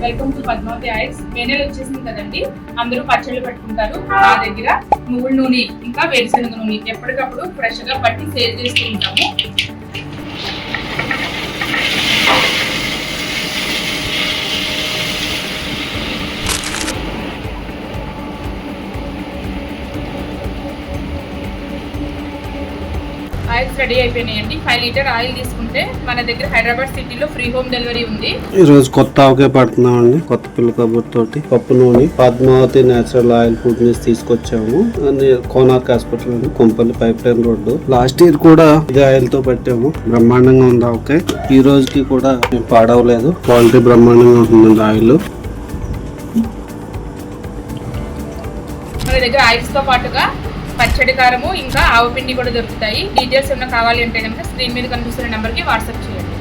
Welcome to Padmavathi oils. వేనెల వచ్చేసింది కదండి, అందరూ పచ్చళ్ళు పెట్టుకుంటారు. నా దగ్గర నువ్వుల నూనె ఇంకా వేరుశనగ నూనె ఎప్పటికప్పుడు ఫ్రెష్ గా పట్టి సేల్ చేస్తూ ఉంటాము. ఆయిల్స్ రెడీ అయిపోయినాయండి. 5 లీటర్ ఆయిల్ తీసుకుంటే మన దగ్గర హైదరాబాద్ సిటీలో ఫ్రీ హోమ్ డెలివరీ ఉంది. ఈ రోజు కొత్త ఆవకాయ పడుతున్నామండి. కొత్త పిల్ల కబుర్ తోటి పప్పు నూనె పద్మావతి నేచురల్ ఆయిల్ ఫుడ్ నుంచి తీసుకొచ్చాము. కోనార్క్ హాస్పిటల్ అండి, Kompally pipe line road. Last year కూడా ఇదే ఆయిల్ తో పెట్టాము. బ్రహ్మాండంగా ఉంది ఆవకాయ. ఈ రోజుకి కూడా పాడవలేదు. క్వాలిటీ బ్రహ్మాండంగా ఉంటుందండి ఆయిల్. మన దగ్గర ఆయిల్స్ తో పాటుగా పచ్చడి కారము ఇంకా ఆవపిండి కూడా దొరుకుతాయి. డీటెయిల్స్ ఏమైనా కావాలి అంటే కనుక స్క్రీన్ మీద కనిపిస్తున్న నెంబర్కి వాట్సాప్ చేయండి.